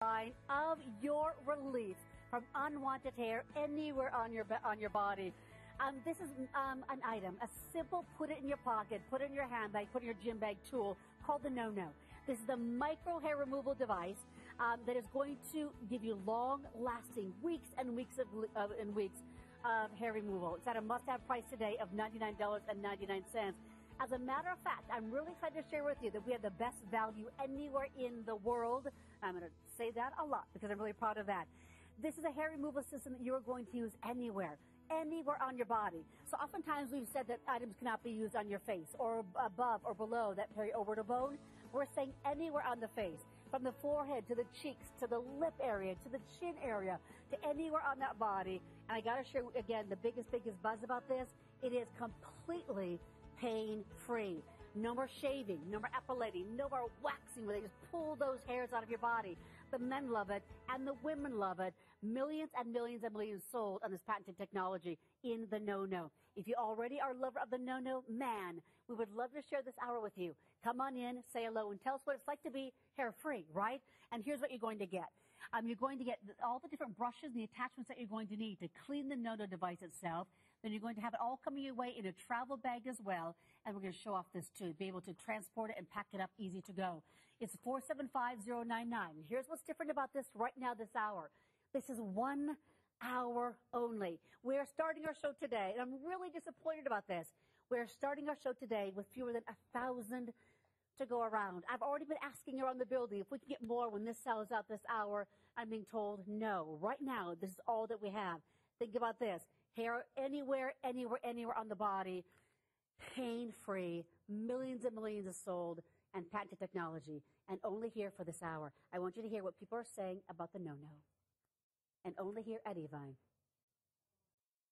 Of your release from unwanted hair anywhere on your body. This is an item, a simple put it in your pocket, put it in your handbag, put it in your gym bag tool called the No-No. This is the micro hair removal device that is going to give you long-lasting weeks and weeks of hair removal. It's at a must-have price today of $99.99. As a matter of fact, I'm really excited to share with you that we have the best value anywhere in the world. I'm going to say that a lot because I'm really proud of that. This is a hair removal system that you're going to use anywhere on your body. So oftentimes we've said that items cannot be used on your face or above or below that perioorbital bone. We're saying anywhere on the face, from the forehead to the cheeks to the lip area to the chin area to anywhere on that body. And I got to share again the biggest buzz about this. It is completely pain-free. No more shaving, no more epilating, no more waxing where they just pull those hairs out of your body. The men love it and the women love it. Millions and millions and millions sold on this patented technology in the No-No. If you already are a lover of the No-No, man, we would love to share this hour with you. Come on in, say hello, and tell us what it's like to be hair-free, right? And here's what you're going to get. You're going to get all the different brushes and the attachments that you're going to need to clean the No-No device itself. Then you're going to have it all coming your way in a travel bag as well. And we're going to show off this too, be able to transport it and pack it up easy to go. It's 475099. Here's what's different about this right now, this hour. This is 1 hour only. We're starting our show today, and I'm really disappointed about this. We're starting our show today with fewer than 1,000 to go around. I've already been asking around the building if we can get more when this sells out this hour. I'm being told no. Right now, this is all that we have. Think about this. Hair anywhere on the body, pain-free, millions and millions is sold, and patented technology, and only here for this hour. I want you to hear what people are saying about the No-No, and only here at Evine.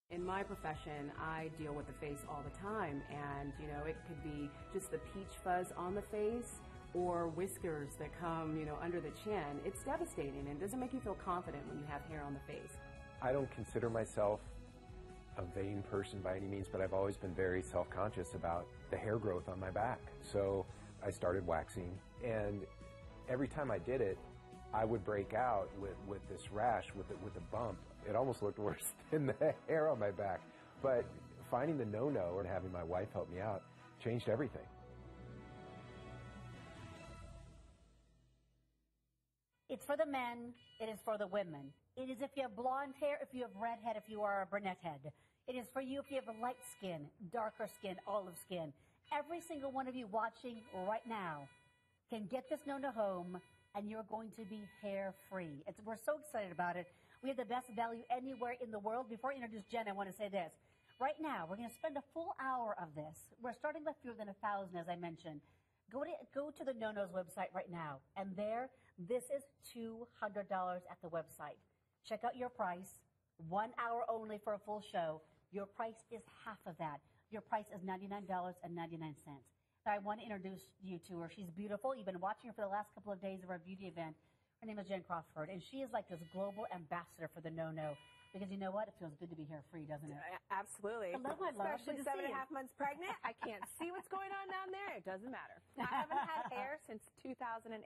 In my profession, I deal with the face all the time, and it could be just the peach fuzz on the face or whiskers that come, under the chin. It's devastating and it doesn't make you feel confident when you have hair on the face. I don't consider myself a vain person by any means, but I've always been very self-conscious about the hair growth on my back. So I started waxing, and every time I did it, I would break out with this rash, with a bump. It almost looked worse than the hair on my back. But finding the No-No and having my wife help me out changed everything. It's for the men. It is for the women. It is if you have blonde hair, if you have red head, if you are a brunette head. It is for you if you have a light skin, darker skin, olive skin. Every single one of you watching right now can get this No-No home, and you're going to be hair-free. We're so excited about it. We have the best value anywhere in the world. Before I introduce Jen, I want to say this. Right now, we're going to spend a full hour of this. We're starting with fewer than 1,000, as I mentioned. Go to the No-No's website right now, and this is $200 at the website. Check out your price. 1 hour only for a full show. Your price is half of that. Your price is $99.99. Now, I want to introduce you to her. She's beautiful. You've been watching her for the last couple of days of our beauty event. Her name is Jen Crawford, and she is like this global ambassador for the No-No. Because you know what? It feels good to be hair-free, doesn't it? Absolutely. Hello, my love. Especially 7.5 months pregnant. I can't see what's going on down there. It doesn't matter. I haven't had hair since 2008.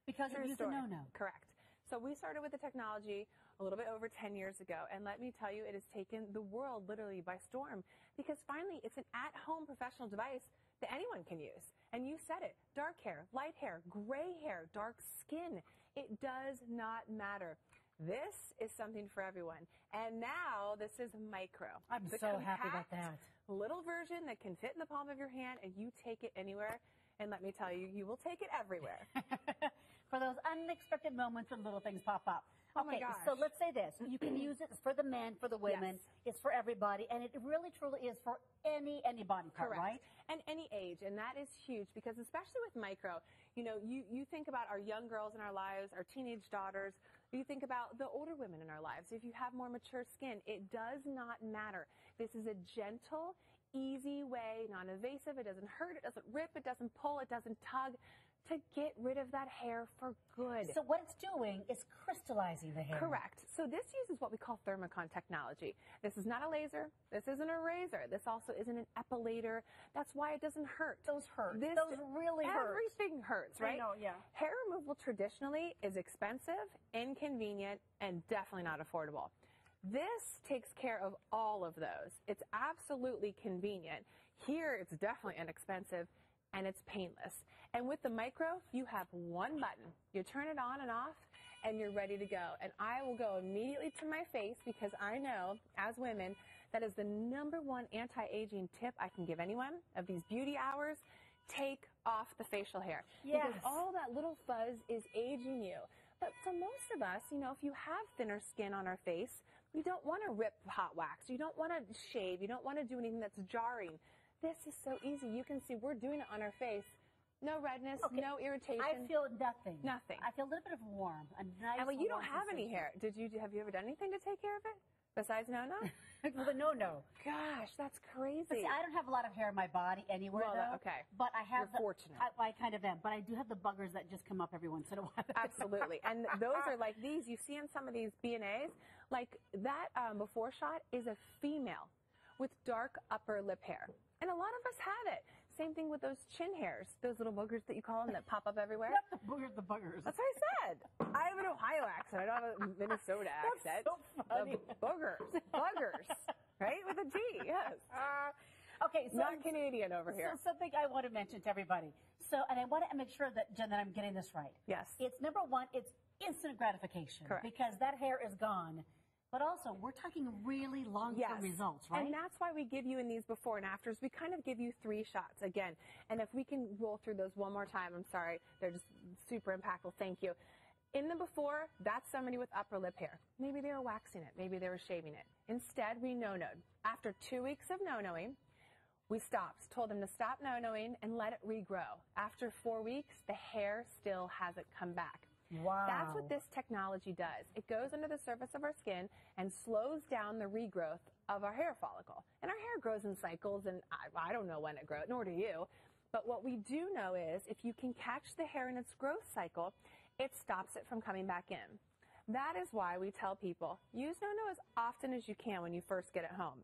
Because of using No-No. Correct. So we started with the technology a little bit over 10 years ago, and let me tell you, it has taken the world literally by storm, because finally it's an at-home professional device that anyone can use. And you said it, dark hair, light hair, gray hair, dark skin, it does not matter. This is something for everyone. And now this is micro. I'm so happy about that. Little version that can fit in the palm of your hand, and you take it anywhere. And let me tell you, you will take it everywhere. For those unexpected moments when little things pop up. Oh my gosh. So let's say this. You can use it. It's for the men, for the women. Yes. It's for everybody. And it really, truly is for any body part, Correct. right? And any age. And that is huge, because especially with micro, you think about our young girls in our lives, our teenage daughters. You think about the older women in our lives. If you have more mature skin, it does not matter. This is a gentle, easy way, non-invasive. It doesn't hurt. It doesn't rip. It doesn't pull. It doesn't tug to get rid of that hair for good. So what it's doing is crystallizing the hair. Correct. So this uses what we call thermocon technology. This is not a laser. This isn't a razor. This also isn't an epilator. That's why it doesn't hurt. Those hurt. Those really hurt. Everything hurts, right? I know, yeah. Hair removal traditionally is expensive, inconvenient, and definitely not affordable. This takes care of all of those. It's absolutely convenient. Here, it's definitely inexpensive, and it's painless. And with the micro, you have one button. You turn it on and off, and you're ready to go. And I will go immediately to my face because I know, as women, that is the #1 anti-aging tip I can give anyone of these beauty hours. Take off the facial hair. Yes. Because all that little fuzz is aging you. But for most of us, you know, if you have thinner skin on our face, you don't want to rip hot wax. You don't want to shave. You don't want to do anything that's jarring. This is so easy. You can see we're doing it on our face. No redness, no irritation. I feel nothing. Nothing. I feel a little bit of warm. A nice And well, you don't warm have any hair. Have you ever done anything to take care of it? Besides no-no? Well, the no-no. Gosh, that's crazy. But see, I don't have a lot of hair in my body anywhere, though. Okay. But I have You're fortunate. I kind of am. But I do have the buggers that just come up every once in a while. Absolutely. And those are like these. You see in some of these B&As, like that before shot is a female with dark upper lip hair. And a lot of us have it. Same thing with those chin hairs, those little boogers that you call them that pop up everywhere. Not the boogers, the buggers. That's what I said. I have an Ohio accent. I don't have a Minnesota accent. So funny. The boogers. Buggers. Right? With a G, yes. Okay, so Not Canadian over here. So something I want to mention to everybody. So, and I want to make sure that, Jen, that I'm getting this right. Yes. It's #1, it's instant gratification. Correct. Because that hair is gone. But also, we're talking really long-term results, right? And that's why we give you in these before and afters, we kind of give you 3 shots again. And if we can roll through those one more time, I'm sorry, they're just super impactful. Thank you. In the before, that's somebody with upper lip hair. Maybe they were waxing it. Maybe they were shaving it. Instead, we no-noed. After 2 weeks of no-noing, we stopped, told them to stop no-noing and let it regrow. After 4 weeks, the hair still hasn't come back. Wow. That's what this technology does. It goes under the surface of our skin and slows down the regrowth of our hair follicle. And our hair grows in cycles, and I don't know when it grows, nor do you. But what we do know is if you can catch the hair in its growth cycle, it stops it from coming back in. That is why we tell people, use no-no as often as you can when you first get it home.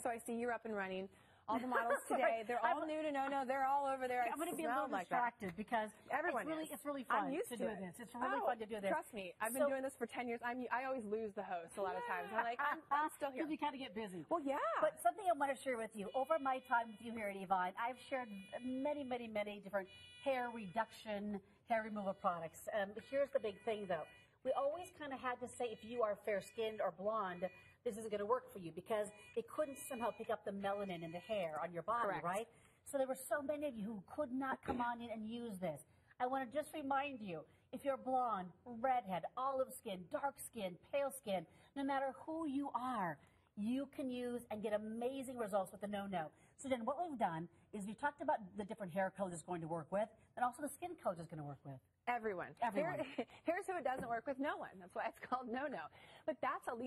So I see you're up and running. All the models today, they're all new to no-no. They're all over there. I'm going to be a little distracted because everyone it's really fun I'm used to do this. It's really fun to do this. Trust me, I've been doing this for 10 years. I always lose the host a lot of times. I'm like, I'm still here. Because you kind of get busy. Well, yeah. But something I want to share with you. Over my time with you here at Evine, I've shared many, many, many different hair reduction, hair removal products. Here's the big thing, though. We always kind of had to say if you are fair-skinned or blonde, this isn't going to work for you because it couldn't somehow pick up the melanin in the hair on your body, Correct. right? So there were so many of you who could not come on in and use this. I want to just remind you, if you're blonde, redhead, olive skin, dark skin, pale skin, no matter who you are, you can use and get amazing results with the no-no. So then what we've done is we talked about the different hair colors it's going to work with and also the skin colors it's going to work with. Everyone. Here's who it doesn't work with. No one. That's why it's called no-no. But that's, of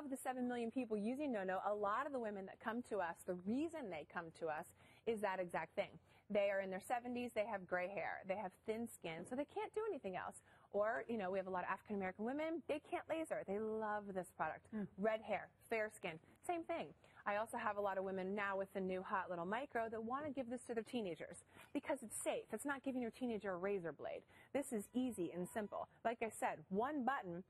the 7 million people using no-no, a lot of the women that come to us, the reason they come to us is that exact thing. They are in their 70s, they have gray hair, they have thin skin, so they can't do anything else. Or, we have a lot of African-American women, they can't laser. They love this product. Red hair, fair skin, same thing. I also have a lot of women now with the new hot little micro that want to give this to their teenagers because it's safe. It's not giving your teenager a razor blade. This is easy and simple. Like I said, one button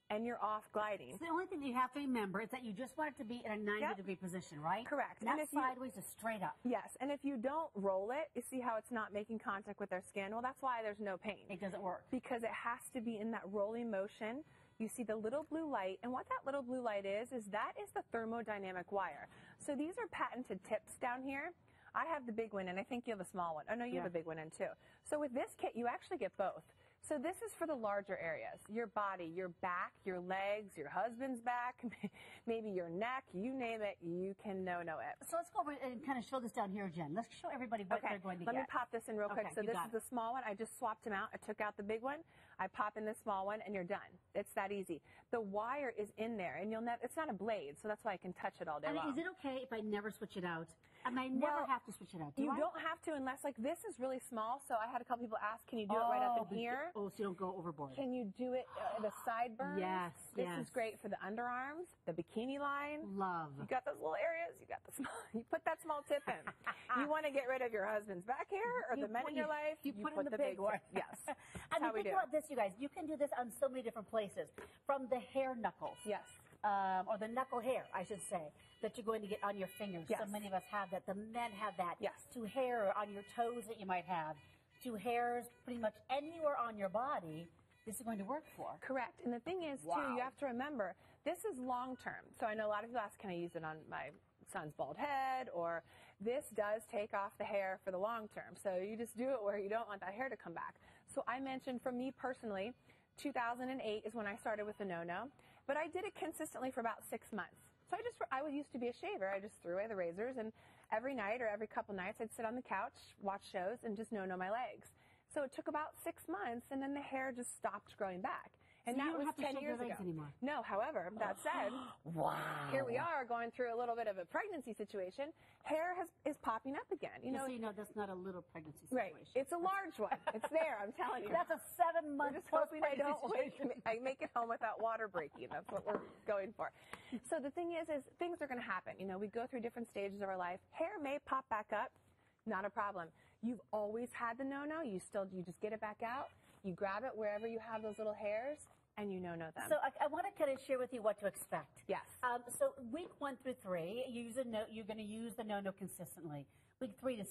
and you're off gliding. So the only thing you have to remember is that you just want it to be in a 90-degree position, right? Correct. Not sideways, just straight up. Yes, and if you don't roll it, you see how it's not making contact with their skin? Well, that's why there's no pain. It doesn't work. Because it has to be in that rolling motion. You see the little blue light, and what that little blue light is that is the thermodynamic wire. So these are patented tips down here. I have the big one, and I think you have a small one. Oh, no, you have a big one in too. So with this kit, you actually get both. So this is for the larger areas, your body, your back, your legs, your husband's back, maybe your neck, you name it, you can no-no it. So let's go over and kind of show this down here, Jen. Let's show everybody what they're going to get. Let me pop this in real quick. So this is the the small one. I just swapped them out. I took out the big one. I pop in the small one, and you're done. It's that easy. The wire is in there, and it's not a blade, so that's why I can touch it all day long. Is it okay if I never switch it out? I never have to switch it out. You don't have to unless, like, this is really small, so I had a couple people ask, can you do it right up in here? Oh, so you don't go overboard. Can you do it the sideburns? Yes, This is great for the underarms, the bikini line. Love. You got those little areas, you got the small, you put that small tip in. You want to get rid of your husband's back hair or the men in your life, you put in the big one. Yes. I mean, think about this, you guys. You can do this on so many different places. From the hair knuckles. Yes. Or the knuckle hair, I should say, that you're going to get on your fingers. Yes. So many of us have that. The men have that. Yes. To hair on your toes that you might have. To hairs pretty much anywhere on your body, this is going to work for. Correct. And the thing is, too, you have to remember, this is long term. So I know a lot of people ask, can I use it on my son's bald head? Or this does take off the hair for the long term. So you just do it where you don't want that hair to come back. So I mentioned, for me personally, 2008 is when I started with the no-no. But I did it consistently for about 6 months. So I used to be a shaver. I just threw away the razors, and every night or every couple nights I'd sit on the couch, watch shows, and just no-no my legs. So it took about 6 months, and then the hair just stopped growing back. And so that was 10 years ago. Anymore. No, however, that said, here we are going through a little bit of a pregnancy situation. Hair is popping up again. You know, that's not a little pregnancy situation. Right. It's a large one. It's there, I'm telling you. That's a 7-month Just hoping I make it home without water breaking. That's what we're going for. So the thing is things are going to happen. You know, we go through different stages of our life. Hair may pop back up. Not a problem. You've always had the no-no. You just get it back out. You grab it wherever you have those little hairs, and you no-no them. So I want to kind of share with you what to expect. Yes. So week 1 through 3, you're going to use the no-no consistently. Week 3 to 6,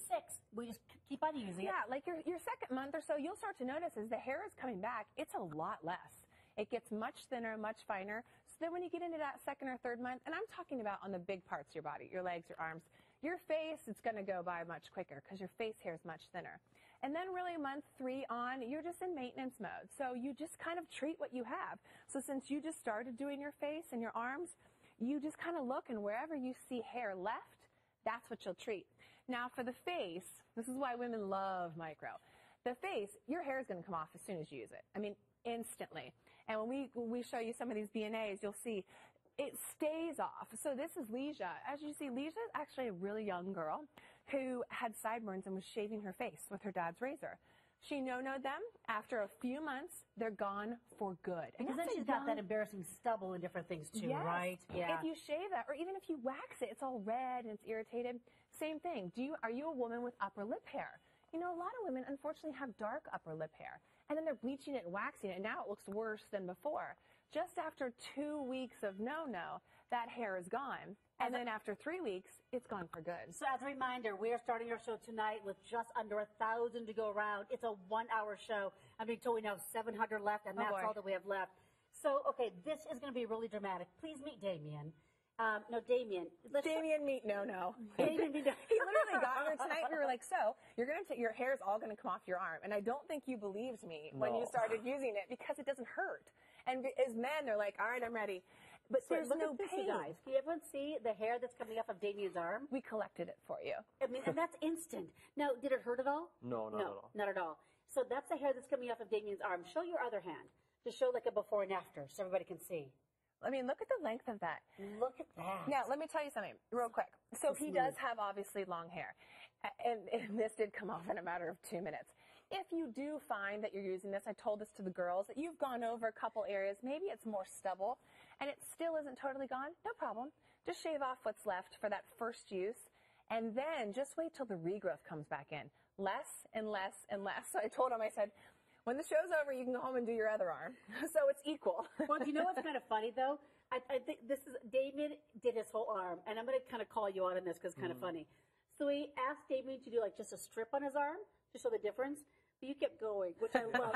we just keep on using it. Yeah, like your second month or so, you'll start to notice as the hair is coming back, it's a lot less. It gets much thinner, much finer. So then when you get into that second or third month, and I'm talking about on the big parts of your body, your legs, your arms, your face, it's going to go by much quicker because your face hair is much thinner. And then really month 3 on, you're just in maintenance mode. So you just kind of treat what you have. So since you just started doing your face and your arms, you just kind of look, and wherever you see hair left, that's what you'll treat. Now for the face, this is why women love micro. The face, your hair is going to come off as soon as you use it. I mean, instantly. And when we show you some of these B&As, you'll see it stays off. So this is Leisha. As you see, Leisha is actually a really young girl who had sideburns and was shaving her face with her dad's razor. She no-no'd them. After a few months, they're gone for good. Because then she's got that embarrassing stubble and different things too, yes. right? Yeah. If you shave that, or even if you wax it, it's all red and it's irritated. Same thing. Are you a woman with upper lip hair? You know, a lot of women unfortunately have dark upper lip hair. And then they're bleaching it and waxing it, and now it looks worse than before. Just after 2 weeks of no-no, that hair is gone. And then after 3 weeks, it's gone for good. So as a reminder, we are starting our show tonight with just under 1,000 to go around. It's a 1-hour show. I'm being told we now have 700 left, and that's all that we have left. So, okay, this is going to be really dramatic. Please meet Damien. No, Damien. Meet no-no. Damien meet no-no. He literally got here tonight, and we were like, so, your hair is all going to come off your arm. And I don't think you believed me when you started using it, because it doesn't hurt. And as men, they're like, all right, I'm ready. But there's no pain. Guys. Can everyone see the hair that's coming off of Damien's arm? We collected it for you. I mean, and that's instant. Now, did it hurt at all? No, not at all. Not at all. So that's the hair that's coming off of Damien's arm. Show your other hand. Just show like a before and after so everybody can see. I mean, look at the length of that. Look at that. Now, let me tell you something real quick. So he does have obviously long hair. And this did come off in a matter of 2 minutes. If you do find that you're using this, I told this to the girls, that you've gone over a couple areas, maybe it's more stubble, and it still isn't totally gone, no problem. Just shave off what's left for that first use, and then just wait till the regrowth comes back in. Less and less and less. So I told him, I said, when the show's over, you can go home and do your other arm. So it's equal. Well, do you know what's kind of funny, though? I think Damien did his whole arm, and I'm going to kind of call you out on this because it's kind of funny. So he asked Damien to do like just a strip on his arm to show the difference. But you kept going, which I love.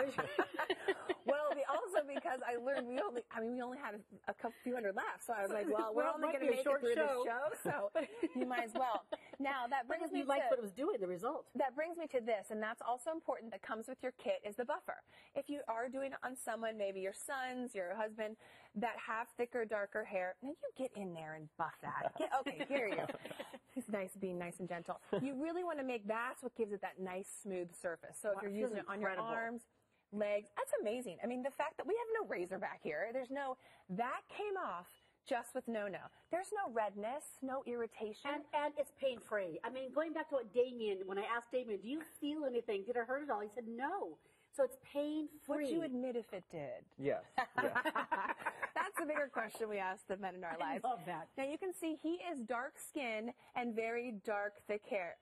Well, also because I learned we only had a few hundred left, so I was like, well, we're only going to make it through this show, so you might as well. Now that brings me to what it was doing, the result. That brings me to this, and that's also important. That comes with your kit is the buffer. If you are doing it on someone, maybe your sons, your husband, that have thicker, darker hair, now you get in there and buff that. Okay, here you go. He's nice, being nice and gentle. You really want to make that's what gives it that nice, smooth surface. So if you're using it on your arms, legs. That's amazing. I mean, the fact that we have no razor back here, that came off just with no-no. There's no redness, no irritation. And it's pain-free. I mean, going back to what Damien, when I asked Damien, do you feel anything? Did it hurt at all? He said no. So it's pain-free. Would you admit if it did? Yes. That's the bigger question we ask the men in our lives. I love that. Now you can see he is dark skin and very dark, thick hair.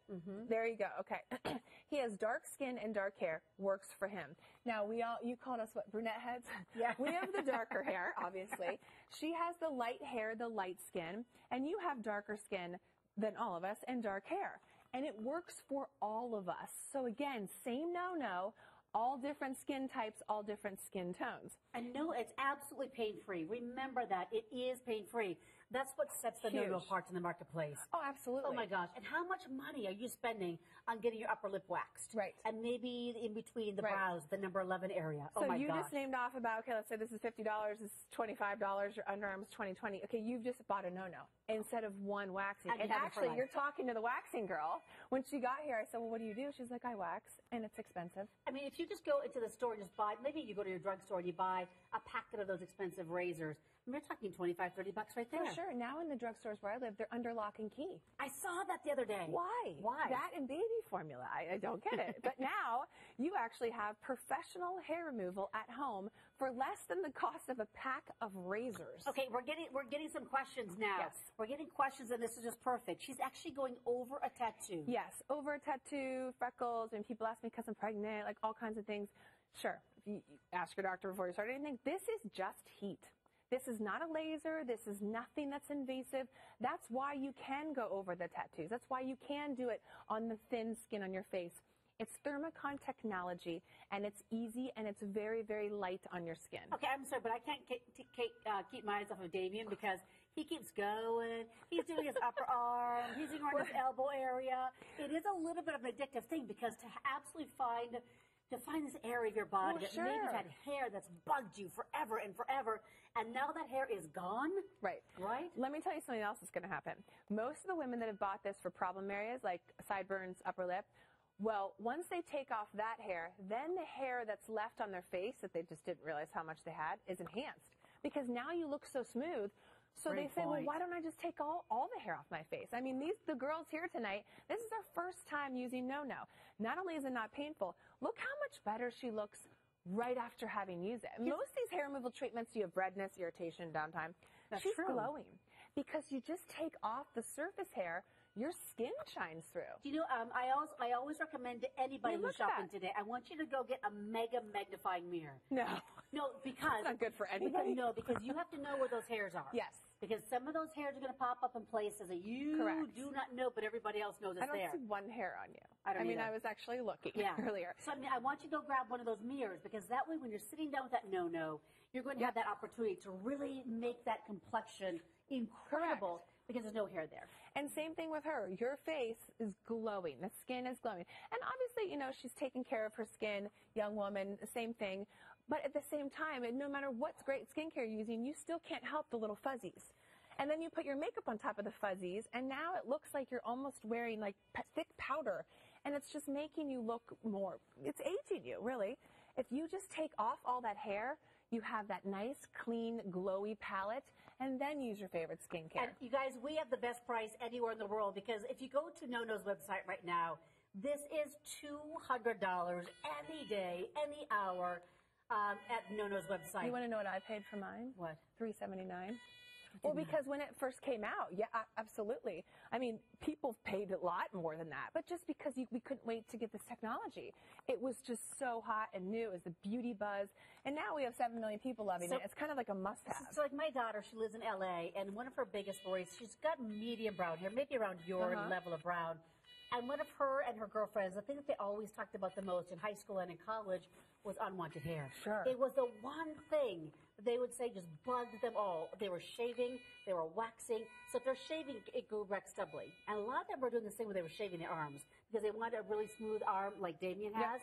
There you go. Okay. He has dark skin and dark hair. Works for him. Now you called us what, brunette heads? Yeah. We have the darker hair, obviously. She has the light hair, the light skin, and you have darker skin than all of us and dark hair. And it works for all of us. So again, same no-no. All different skin types, all different skin tones. And no, it's absolutely pain-free. Remember that. It is pain-free. That's what sets the no-no apart in the marketplace. Oh, absolutely. Oh, my gosh. And how much money are you spending on getting your upper lip waxed? Right. And maybe in between the brows, the number 11 area. So oh, my you gosh. just named off about, okay, let's say this is $50, this is $25, your underarms $20. Okay, you've just bought a no-no instead of one waxing. And actually, you're talking to the waxing girl. When she got here, I said, well, what do you do? She's like, I wax, and it's expensive. I mean, if you just go into the store and just buy, maybe you go to your drugstore and you buy a packet of those expensive razors. I mean, you're talking $25, $30 right there. For sure. Now in the drugstores where I live, they're under lock and key. I saw that the other day. Why? Why? That and baby formula. I don't get it. But now you actually have professional hair removal at home for less than the cost of a pack of razors. Okay, we're getting some questions now. Yes. We're getting questions, and this is just perfect. She's actually going over a tattoo. Yes, over a tattoo, freckles, and people ask me because I'm pregnant, like all kinds of things. Sure, if you ask your doctor before you start anything. This is just heat. This is not a laser. This is nothing that's invasive. That's why you can go over the tattoos. That's why you can do it on the thin skin on your face. It's Thermocon technology, and it's easy, and it's very, very light on your skin. Okay, I'm sorry, but I can't keep my eyes off of Damien because he keeps going. He's doing his upper arm. He's doing his elbow area. It is a little bit of an addictive thing because to absolutely find this area of your body that maybe you've had hair that's bugged you forever and forever, and now that hair is gone. Right. Right? Let me tell you something else that's going to happen. Most of the women that have bought this for problem areas like sideburns, upper lip, well, once they take off that hair, then the hair that's left on their face that they just didn't realize how much they had is enhanced because now you look so smooth. So they say, well, why don't I just take all the hair off my face? I mean, the girls here tonight, this is their first time using no-no. Not only is it not painful, look how much better she looks right after having used it. Yes. Most of these hair removal treatments, you have redness, irritation, downtime. She's glowing because you just take off the surface hair, your skin shines through. Do you know, I always recommend to anybody who's shopping today, I want you to go get a mega magnifying mirror. No, because it's not good for anybody. No, because you have to know where those hairs are. Yes. Because some of those hairs are going to pop up in places that you do not know, but everybody else knows it's there. I don't see one hair on you. I mean, I was actually looking earlier. So I want you to go grab one of those mirrors because that way when you're sitting down with that no-no, you're going to have that opportunity to really make that complexion incredible because there's no hair there. And same thing with her. Your face is glowing. The skin is glowing. And obviously, she's taking care of her skin, young woman, the same thing. But at the same time, and no matter what great skincare you're using, you still can't help the little fuzzies. And then you put your makeup on top of the fuzzies, and now it looks like you're almost wearing like thick powder. And it's just making you look more, it's aging you, really. If you just take off all that hair, you have that nice, clean, glowy palette, and then use your favorite skincare. And you guys, we have the best price anywhere in the world because if you go to No-No's website right now, this is $200 any day, any hour at No-No's website. You want to know what I paid for mine? What? $379. Well, because when it first came out, absolutely. I mean, people paid a lot more than that, but just because we couldn't wait to get this technology. It was just so hot and new. It was the beauty buzz. And now we have 7 million people loving it. It's kind of like a must-have. So like my daughter, she lives in L.A., and one of her biggest worries, she's got medium brown hair, maybe around your level of brown. And one of her and her girlfriends, the thing that they always talked about the most in high school and in college was unwanted hair. Sure. It was the one thing they would say just bugged them all. They were shaving, they were waxing. So if they're shaving, it grew back stubbly. And a lot of them were doing the same when they were shaving their arms because they wanted a really smooth arm like Damien has.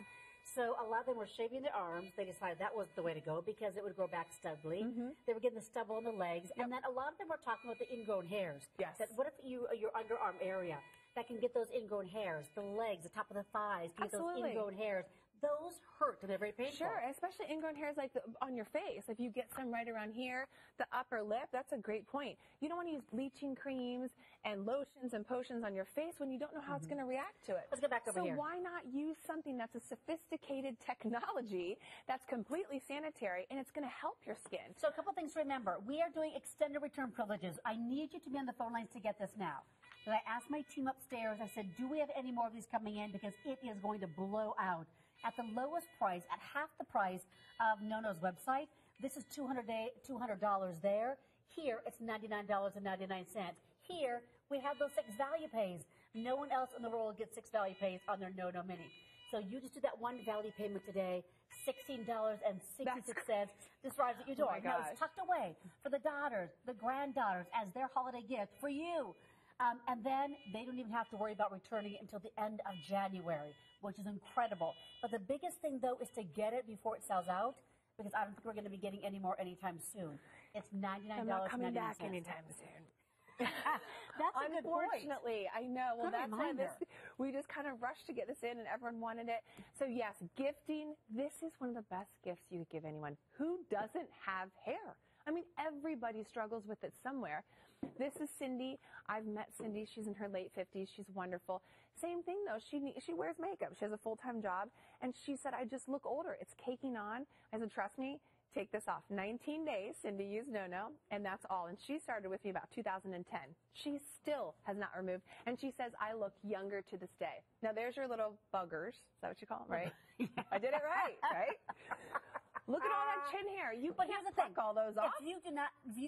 So a lot of them were shaving their arms. They decided that was the way to go because it would grow back stubbly. They were getting the stubble on the legs. And then a lot of them were talking about the ingrown hairs. Yes. That what if your underarm area that can get those ingrown hairs, the legs, the top of the thighs, can get those ingrown hairs. those hurt and they're very painful. Sure, especially ingrown hairs like on your face. If you get some right around here, the upper lip, that's a great point. You don't want to use bleaching creams and lotions and potions on your face when you don't know how it's going to react to it. Let's get back over here. So why not use something that's a sophisticated technology that's completely sanitary and it's going to help your skin? So a couple things to remember. We are doing extended return privileges. I need you to be on the phone lines to get this now. So I asked my team upstairs, I said, do we have any more of these coming in? Because it is going to blow out. At the lowest price, at half the price of NoNo's website, this is $200 there. Here, it's $99.99. Here, we have those 6 value pays. No one else in the world gets 6 value pays on their NoNo Mini. So you just do that one value payment today, $16.66. This arrives at your door. Now, it's tucked away for the daughters, the granddaughters, as their holiday gift for you. And then they don't even have to worry about returning it until the end of January, which is incredible. But the biggest thing, though, is to get it before it sells out, because I don't think we're going to be getting any more anytime soon. It's $99.99. I'm not coming back anytime soon. That's a good point. Unfortunately, I know. Well, Good that's reminder. why we just kind of rushed to get this in, and everyone wanted it. So yes, gifting. This is one of the best gifts you could give anyone. Who doesn't have hair? I mean, everybody struggles with it somewhere. This is Cindy. I've met Cindy. She's in her late 50s. She's wonderful. Same thing, though. She wears makeup. She has a full-time job. And she said, I just look older. It's caking on. I said, trust me, take this off. 19 days, Cindy used NoNo, and that's all. And she started with me about 2010. She still has not removed. And she says, I look younger to this day. Now, there's your little buggers. Is that what you call them, right? I did it right, right? Look at all that chin hair. But here's the thing. All those off. If you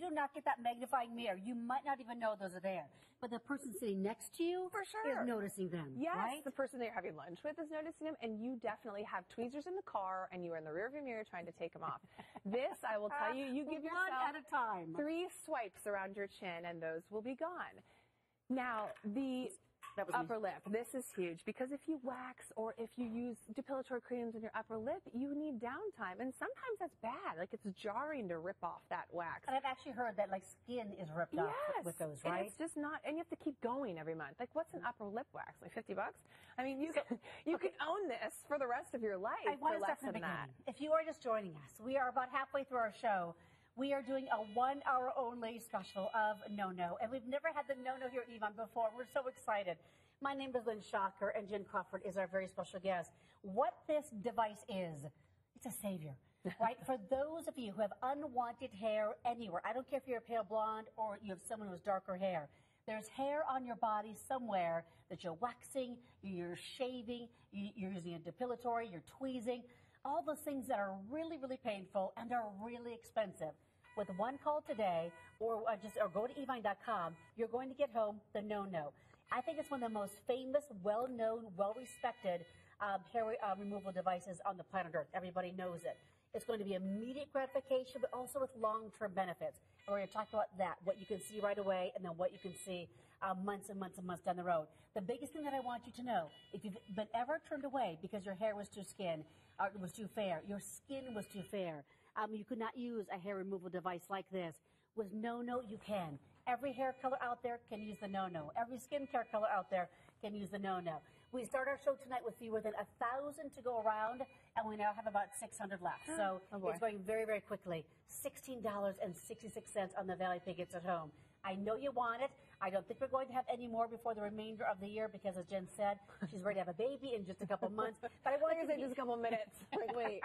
do not get that magnifying mirror, you might not even know those are there. But the person sitting next to you For sure. is noticing them. Yes, right? the person that you're having lunch with is noticing them, and you definitely have tweezers in the car, and you are in the rearview mirror trying to take them off. This, I will tell you, you give one yourself at a time. 3 swipes around your chin, and those will be gone. Now, the upper lip. This is huge because if you wax or if you use depilatory creams in your upper lip, you need downtime. And sometimes that's bad. Like, it's jarring to rip off that wax. And I've actually heard that, like, skin is ripped off with those, right? And it's just not, and you have to keep going every month. Like, what's an upper lip wax? Like $50? I mean, you can own this for the rest of your life I want for to less start from the than that. beginning. If you are just joining us, we are about halfway through our show. We are doing a 1-hour only special of NoNo, and we've never had the NoNo here at Evine before. We're so excited. My name is Lynn Shocker, and Jen Crawford is our very special guest. What this device is, it's a savior, right? For those of you who have unwanted hair anywhere, I don't care if you're a pale blonde or you have someone who has darker hair, there's hair on your body somewhere that you're waxing, you're shaving, you're using a depilatory, you're tweezing, all those things that are really, really painful and are really expensive. With one call today, or go to evine.com, you're going to get home the NoNo. I think it's one of the most famous, well-known, well-respected hair removal devices on the planet Earth. Everybody knows it. It's going to be immediate gratification, but also with long-term benefits. And we're going to talk about that, what you can see right away, and then what you can see months and months and months down the road. The biggest thing that I want you to know, if you've been ever turned away because your hair was too fair, your skin was too fair, you could not use a hair removal device like this. With NoNo, you can. Every hair color out there can use the NoNo. Every skincare color out there can use the NoNo. We start our show tonight with fewer than 1,000 to go around, and we now have about 600 left. So it's going very, very quickly. $16.66 on the Valley Pay gets at home. I know you want it. I don't think we're going to have any more before the remainder of the year because, as Jen said, she's ready to have a baby in just a couple months. But I want to say just a couple minutes. Like, wait,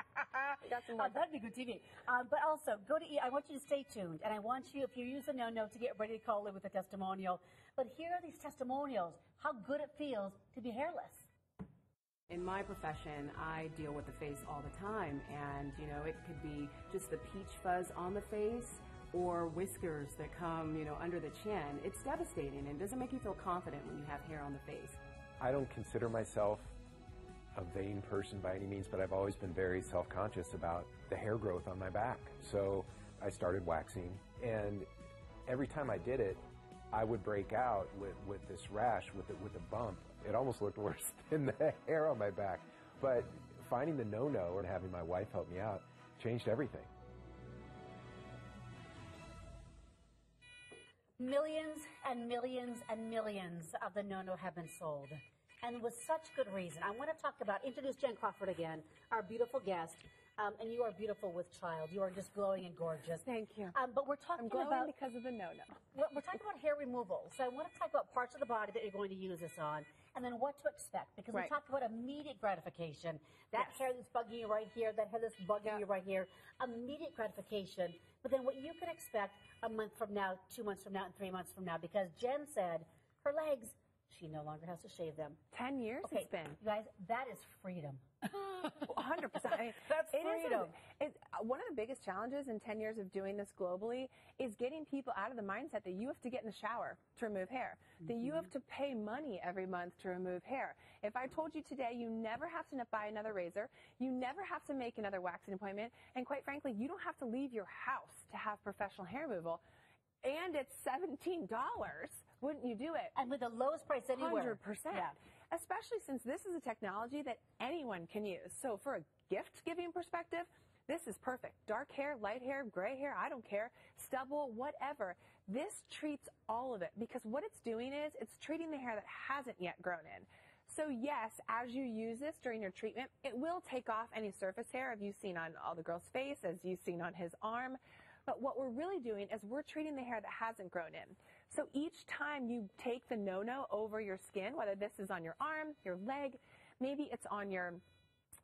got some more. That'd be good TV. But also, I want you to stay tuned, and I want you, if you use the NoNo, to get ready to call in with a testimonial. But here are these testimonials, how good it feels to be hairless. In my profession, I deal with the face all the time, and, it could be just the peach fuzz on the face or whiskers that come, under the chin. It's devastating, and it doesn't make you feel confident when you have hair on the face. I don't consider myself a vain person by any means, but I've always been very self-conscious about the hair growth on my back. So I started waxing, and every time I did it, I would break out with this rash, with a bump. It almost looked worse than the hair on my back. But finding the NoNo and having my wife help me out changed everything. Millions and millions and millions of the NoNo have been sold. and with such good reason. I want to introduce Jen Crawford again, our beautiful guest. And you are beautiful with child. You are just glowing and gorgeous. Thank you. But we're talking I'm glowing about because of the no-no. We're talking about hair removal. So I want to talk about parts of the body that you're going to use this on, and then what to expect. Because we talked about immediate gratification. That hair that's bugging you right here, that hair that's bugging you right here, immediate gratification. But then what you can expect a month from now, 2 months from now, and 3 months from now. Because Jen said her legs, she no longer has to shave them. 10 years it's been. You guys, that is freedom. 100%. I mean, That's freedom. One of the biggest challenges in 10 years of doing this globally is getting people out of the mindset that you have to get in the shower to remove hair, that you have to pay money every month to remove hair. If I told you today you never have to buy another razor, you never have to make another waxing appointment, and quite frankly, you don't have to leave your house to have professional hair removal, and it's $17, wouldn't you do it? And with the lowest price anywhere. 100%. Yeah. Especially since this is a technology that anyone can use. So for a gift-giving perspective, this is perfect. Dark hair, light hair, gray hair, I don't care, stubble, whatever. This treats all of it because what it's doing is it's treating the hair that hasn't yet grown in. So yes, as you use this during your treatment, it will take off any surface hair as you've seen on all the girls' face, as you've seen on his arm. But what we're really doing is we're treating the hair that hasn't grown in. So each time you take the no-no over your skin, whether this is on your arm, your leg, maybe it's on your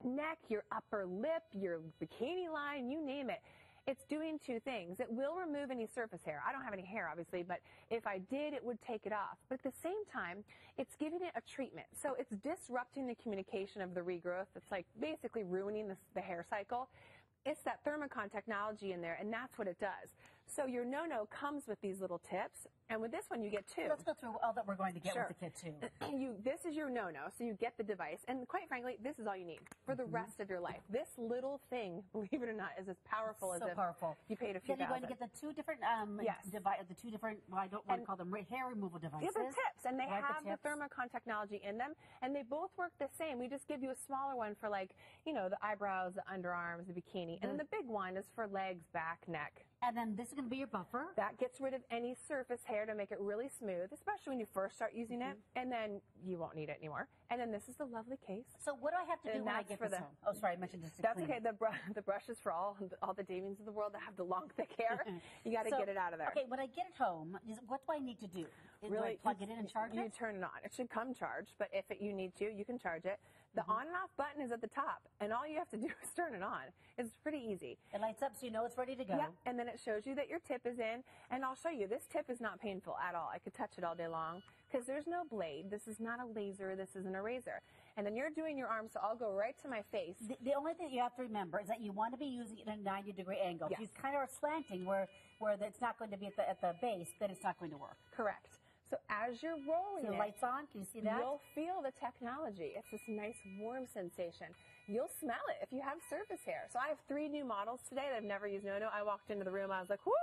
neck, your upper lip, your bikini line, you name it, it's doing two things. It will remove any surface hair. I don't have any hair, obviously, but if I did, it would take it off. But at the same time, it's giving it a treatment. So it's disrupting the communication of the regrowth. It's like basically ruining the hair cycle. It's that thermocon technology in there, and that's what it does. So your no-no comes with these little tips, and with this one you get two. Let's go through all that we're going to get with the kit too. This is your no-no, so you get the device, and quite frankly, this is all you need for the rest of your life. This little thing, believe it or not, is as powerful as if you paid a few Then you're thousand. going to get the two different the two different, well, I don't want to call them hair removal devices. These are tips, and they have the thermocon technology in them, and they both work the same. We just give you a smaller one for, like, you know, the eyebrows, the underarms, the bikini, and then the big one is for legs, back, neck. And then this is going to be your buffer. That gets rid of any surface hair to make it really smooth, especially when you first start using it, and then you won't need it anymore. And then this is the lovely case. So what do I have to do when I get this home? Oh, sorry, I mentioned this. That's okay. The brush is for all the Davians of the world that have the long, thick hair. You got to get it out of there. Okay, when I get it home, what do I need to do? Do I plug it in and charge it? You turn it on. It should come charged, but if you need to, you can charge it. The on and off button is at the top, and all you have to do is turn it on. It's pretty easy. It lights up so you know it's ready to go. Yeah, and then it shows you that your tip is in, and I'll show you. This tip is not painful at all. I could touch it all day long because there's no blade. This is not a laser. This isn't a razor. And then you're doing your arm, so I'll go right to my face. The only thing you have to remember is that you want to be using it at a 90-degree angle. Yes. If you kind of are slanting where it's not going to be at the base, then it's not going to work. Correct. So as you're rolling the lights on, can you see that? You'll feel the technology. It's this nice warm sensation. You'll smell it if you have surface hair. So I have 3 new models today that I've never used no-no. I walked into the room, I was like, whoo,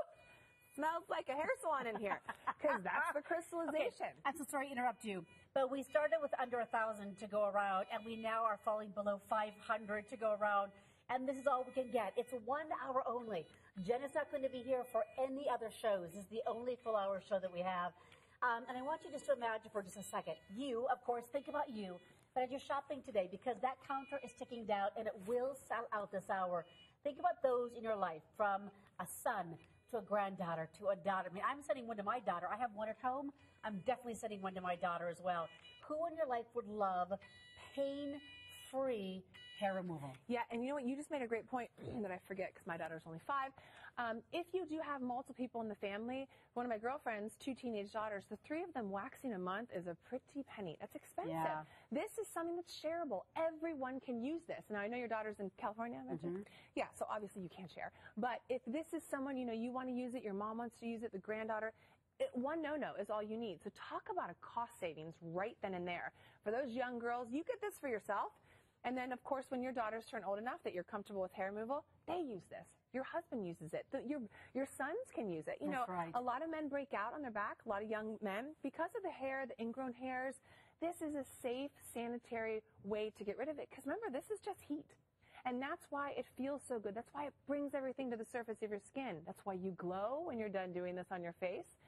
smells like a hair salon in here. Because that's the crystallization. Okay. I'm so sorry to interrupt you. But we started with under 1,000 to go around, and we now are falling below 500 to go around. And this is all we can get. It's 1 hour only. Jen is not going to be here for any other shows. This is the only full hour show that we have. And I want you just to imagine for just a second. You, of course, think about you, but as you're shopping today, because that counter is ticking down and it will sell out this hour. Think about those in your life, from a son to a granddaughter to a daughter. I mean, I'm sending one to my daughter. I have one at home. I'm definitely sending one to my daughter as well. Who in your life would love pain-free hair removal? Yeah, and you know what? You just made a great point that I forget because my daughter's only 5. If you do have multiple people in the family, one of my girlfriends, 2 teenage daughters, the 3 of them waxing a month is a pretty penny. That's expensive. Yeah. This is something that's shareable. Everyone can use this. Now, I know your daughter's in California, I mentioned. Yeah, so obviously you can't share. But if this is someone, you know, you want to use it, your mom wants to use it, the granddaughter, 1 no-no is all you need. So talk about a cost savings right then and there. For those young girls, you get this for yourself. And then, of course, when your daughters turn old enough that you're comfortable with hair removal, they use this. Your husband uses it. Your sons can use it. You know, a lot of men break out on their back, a lot of young men, because of the hair, the ingrown hairs. This is a safe, sanitary way to get rid of it. Because remember, this is just heat. And that's why it feels so good. That's why it brings everything to the surface of your skin. That's why you glow when you're done doing this on your face.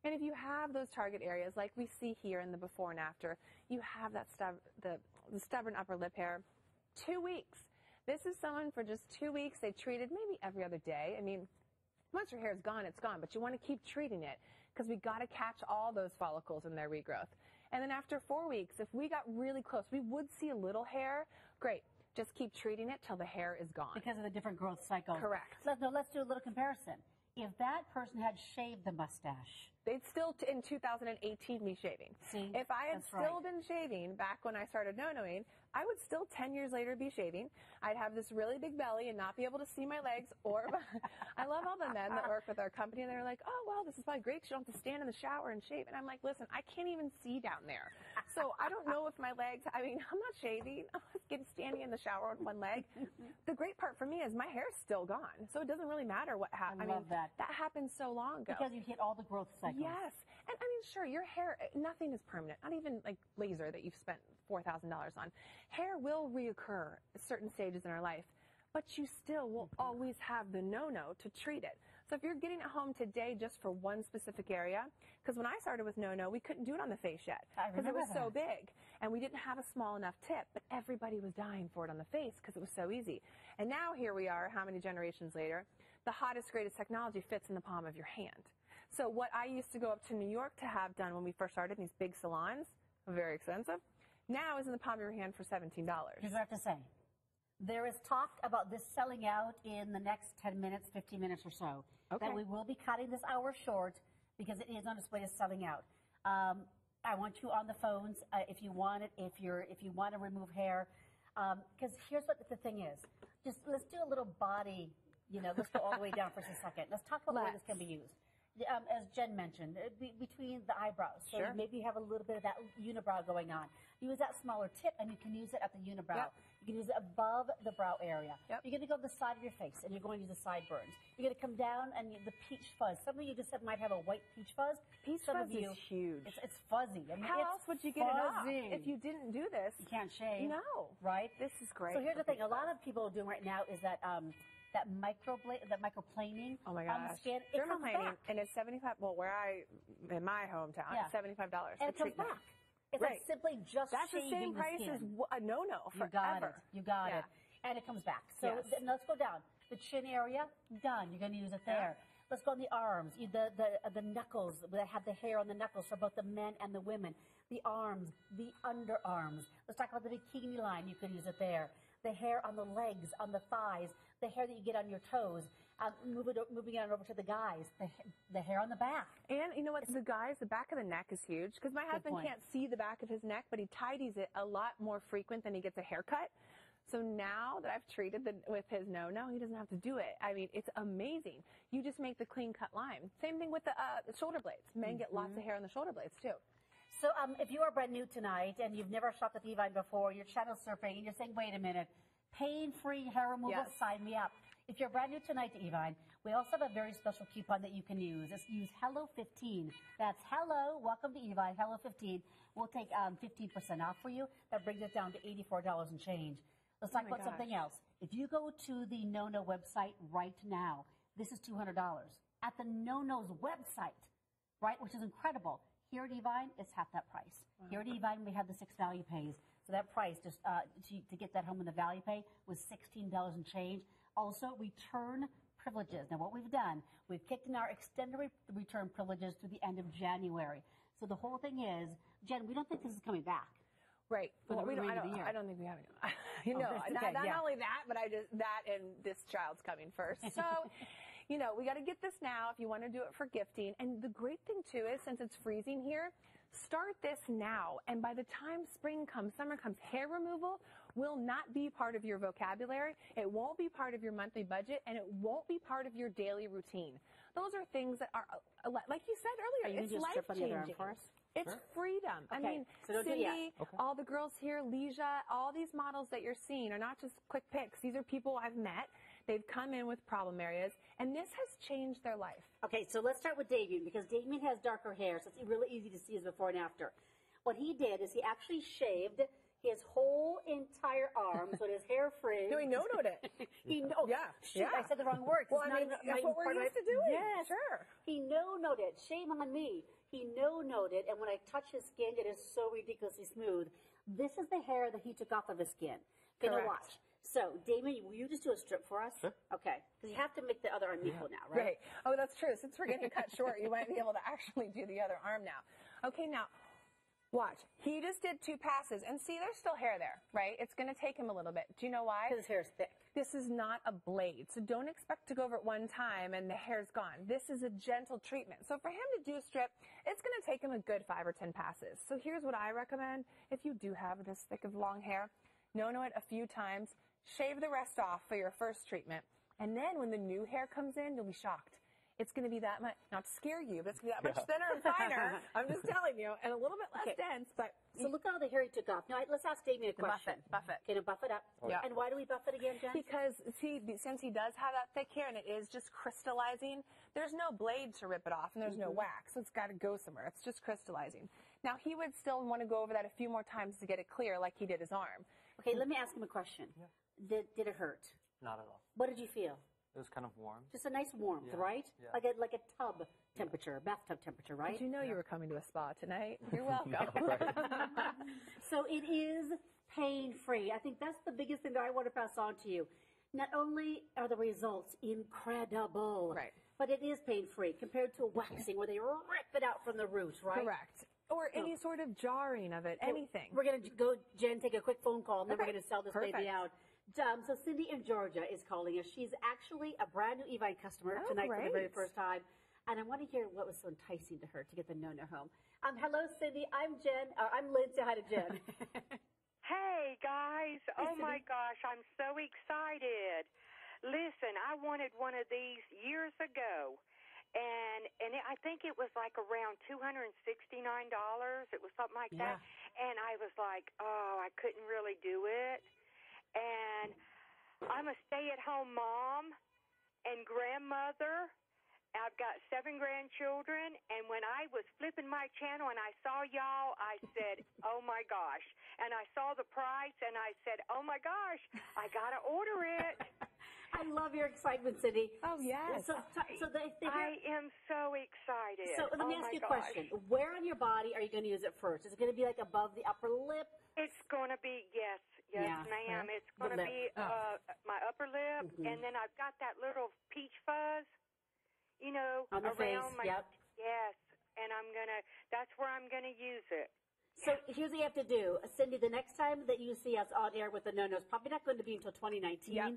And if you have those target areas, like we see here in the before and after, you have that the stubborn upper lip hair, 2 weeks. This is someone for just 2 weeks. They treated maybe every other day. I mean, once your hair is gone, it's gone, but you want to keep treating it because we got to catch all those follicles in their regrowth. And then after 4 weeks, if we got really close, we would see a little hair. Great. Just keep treating it till the hair is gone. Because of the different growth cycles. Correct. Let's do a little comparison. If that person had shaved the mustache, they'd still, in 2018, be shaving. See, if I had still been shaving back when I started no-noing, I would still 10 years later be shaving. I'd have this really big belly and not be able to see my legs. Or I love all the men that work with our company, and they're like, oh, well, this is probably great because you don't have to stand in the shower and shave. And I'm like, listen, I can't even see down there. So I don't know if my legs, I mean, I'm not shaving. I'm just standing in the shower with one leg. The great part for me is my hair's still gone. So it doesn't really matter what happens. I love that. That happened so long ago. Because you hit all the growth cycles. Yes. And I mean, sure, your hair, nothing is permanent. Not even like laser that you've spent $4,000 on. Hair will reoccur at certain stages in our life, but you still will always have the no-no to treat it. So if you're getting it home today just for one specific area, because when I started with no-no, we couldn't do it on the face yet because it was so big, and we didn't have a small enough tip, but everybody was dying for it on the face because it was so easy. And now here we are, how many generations later? The hottest, greatest technology fits in the palm of your hand. So what I used to go up to New York to have done when we first started in these big salons, very expensive, now is in the palm of your hand for $17. Here's what I have to say. There is talk about this selling out in the next 10 minutes, 15 minutes or so. Okay. That we will be cutting this hour short because it is on display as selling out. I want you on the phones if you want it, if you want to remove hair. Because here's what the thing is. Just let's do a little body, let's go all the way down for just a second. Let's talk about the way this can be used. As Jen mentioned, between the eyebrows. So sure. Maybe you have a little bit of that unibrow going on. Use that smaller tip, and you can use it at the unibrow. Yep. You can use it above the brow area. Yep. You're going to go to the side of your face, and you're going to use the sideburns. You're going to come down, and the peach fuzz. Some of you just said might have a white peach fuzz. Peach fuzz is huge. It's fuzzy. I mean, how else would you get it off if you didn't do this? You can't shave. No. Right? This is great. So here's the thing. A lot of people are doing right now is that that microplaning oh my on the gosh. skin. It comes Dermaplaning, back. and it's $75. Well, in my hometown, it's $75. And it comes back. It's like simply just that's the same price skin. as a no-no forever. You got it. And it comes back. So then let's go down. The chin area, done. You're going to use it there. Let's go on the arms, the knuckles that have the hair on the knuckles for both the men and the women. The arms, the underarms. Let's talk about the bikini line. You can use it there. The hair on the legs, on the thighs, the hair that you get on your toes. Moving on over to the guys, the hair on the back. And you know what? The guys, the back of the neck is huge because my husband can't see the back of his neck, but he tidies it a lot more frequent than he gets a haircut. So now that I've treated with his no-no, he doesn't have to do it. I mean, it's amazing. You just make the clean cut line. Same thing with the shoulder blades. Men get lots of hair on the shoulder blades too. So if you are brand new tonight and you've never shopped with Evine before, you're channel surfing and you're saying, wait a minute, pain-free hair removal, sign me up. If you're brand new tonight to Evine, we also have a very special coupon that you can use. It's use HELLO15. That's hello, welcome to Evine, HELLO15. We'll take 15% off for you. That brings it down to $84 and change. Let's talk about something else. If you go to the No-No website right now, this is $200. At the No-No's website, right, which is incredible. Here at Evine, it's half that price. Wow. Here at Evine, we have the 6 value pays. So that price, just to get that home in the value pay, was $16 and change. Also, return privileges. Now, what we've done, we've kicked in our extended return privileges through the end of January. So the whole thing is, Jen, we don't think this is coming back. Right. Well, I don't think we have it. Not only that, but that and this child's coming first. So, we got to get this now if you want to do it for gifting. And the great thing, too, is since it's freezing here, start this now. And by the time spring comes, summer comes, hair removal will not be part of your vocabulary. It won't be part of your monthly budget, and it won't be part of your daily routine. Those are things that are, like you said earlier, it's life-changing. It's freedom. Okay. I mean, so Cindy, all the girls here, Leisha, all these models that you're seeing are not just quick picks. These are people I've met. They've come in with problem areas, and this has changed their life. Okay, so let's start with Damien, because Damien has darker hair, so it's really easy to see his before and after. What he did is he actually shaved his whole entire arm, so his hair free. No, he no-noed it. He no. Yeah, Shoot, I said the wrong word. Well, I mean, that's what we're used to doing. Yes. Sure. He no-noed it. Shame on me. He no-noed it, and when I touch his skin, it is so ridiculously smooth. This is the hair that he took off of his skin. Okay, now watch. So, Damon, will you just do a strip for us? Sure. Okay. Because you have to make the other arm equal now, right? Right. Oh, that's true. Since we're getting cut short, you might be able to actually do the other arm now. Okay, now, watch. He just did 2 passes. And see, there's still hair there, right? It's going to take him a little bit. Do you know why? Because his hair is thick. This is not a blade. So don't expect to go over it one time and the hair's gone. This is a gentle treatment. So for him to do a strip, it's going to take him a good 5 or 10 passes. So here's what I recommend. If you do have this thick of long hair, no-no it a few times. Shave the rest off for your first treatment. And then when the new hair comes in, you'll be shocked. It's going to be that much, not to scare you, but it's going to be that much thinner and finer. I'm just telling you. And a little bit less dense, but... So look at all the hair he took off. Now, let's ask Damien a question. Buff it. Okay, now buff it up. Yeah. And why do we buff it again, Jen? Because, see, since he does have that thick hair and it is just crystallizing, there's no blade to rip it off and there's no wax, so it's got to go somewhere. It's just crystallizing. Now, he would still want to go over that a few more times to get it clear like he did his arm. Okay, let me ask him a question. Yeah. Did it hurt? Not at all. What did you feel? It was kind of warm. Just a nice warmth, Yeah. right? Yeah. Like a tub temperature, bathtub temperature, right? Did you know you were coming to a spa tonight? You're welcome. So it is pain-free. I think that's the biggest thing that I want to pass on to you. Not only are the results incredible, Right. but it is pain-free compared to waxing where they rip it out from the root, right? Correct. Or any sort of jarring of it, anything. We're going to go, Jen, take a quick phone call, and then we're Okay. going to sell this Perfect. baby out. So Cindy in Georgia is calling us. She's actually a brand new Evine customer Oh, tonight for the very great. first time. And I want to hear what was so enticing to her to get the no-no home. Hello, Cindy. I'm Jen. I'm Lynn. Say hi to Jen. Hey, guys. Oh, my gosh. I'm so excited. Listen, I wanted one of these years ago. And I think it was like around $269. It was something like that. And I was like, oh, I couldn't really do it. And I'm a stay-at-home mom and grandmother. I've got 7 grandchildren, and when I was flipping my channel and I saw y'all, I said, oh, my gosh. And I saw the price, and I said, oh, my gosh, I got to order it. I love your excitement, Cindy. Oh, yes. I am so excited. So let me ask you a question. Where on your body are you going to use it first? Is it going to be like above the upper lip? It's going to be, yes, ma'am. It's going to be my upper lip, and then I've got that little peach fuzz, you know, on the face. around my yes, and that's where I'm going to use it. So here's what you have to do. Cindy, the next time that you see us on air with the no-nos, probably not going to be until 2019. Yep.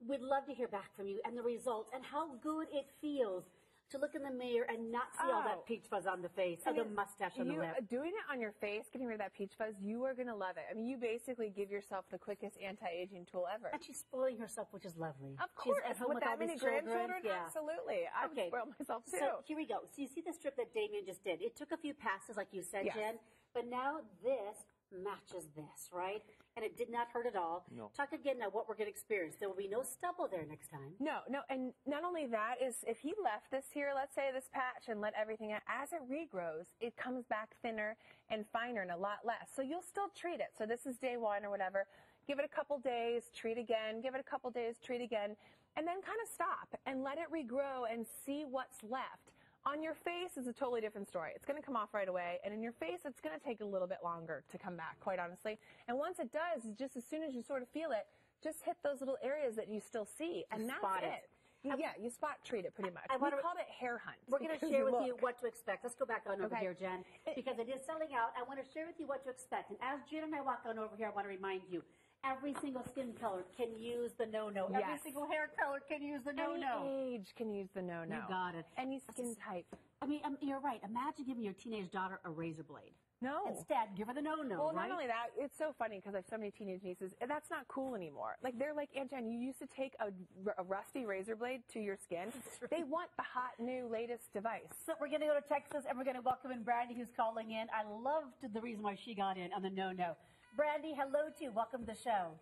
We'd love to hear back from you and the results and how good it feels to look in the mirror and not see all that peach fuzz on the face or the mustache on the lip. Doing it on your face, getting rid of that peach fuzz, you are going to love it. I mean, you basically give yourself the quickest anti-aging tool ever. And she's spoiling herself, which is lovely. Of course. She's at home with that all these many grandchildren, Yeah. absolutely. I would spoil myself too. So here we go. So you see the strip that Damien just did. It took a few passes, like you said, Yes. Jen, but now this matches this, right? And it did not hurt at all. No. Talk again now what we're going to experience. There will be no stubble there next time. No, and not only that is if he left this here, let's say this patch, and let everything out, as it regrows, it comes back thinner and finer and a lot less. So you'll still treat it. So this is day 1 or whatever. Give it a couple days, treat again. Give it a couple days, treat again. And then kind of stop and let it regrow and see what's left. On your face is a totally different story. It's going to come off right away. And in your face, it's going to take a little bit longer to come back, quite honestly. And once it does, just as soon as you sort of feel it, just hit those little areas that you still see. And that's it. Yeah, you spot treat it pretty much. We called it hair hunt. We're going to share with you what to expect. Let's go back on over here, Jen, because it is selling out. I want to share with you what to expect. And as Jen and I walk on over here, I want to remind you, every single skin color can use the no-no. Yes. Every single hair color can use the no-no. Any age can use the no-no. You got it. Any skin type. I mean, you're right. Imagine giving your teenage daughter a razor blade. No. Instead, give her the no-no, Well, right? not only that, it's so funny because I have so many teenage nieces. That's not cool anymore. Like, they're like, Aunt Jen, you used to take a rusty razor blade to your skin. They want the hot, new, latest device. So we're going to go to Texas, and we're going to welcome in Brandy, who's calling in. I loved the reason why she got in on the no-no. Brandy, hello to you. Welcome to the show.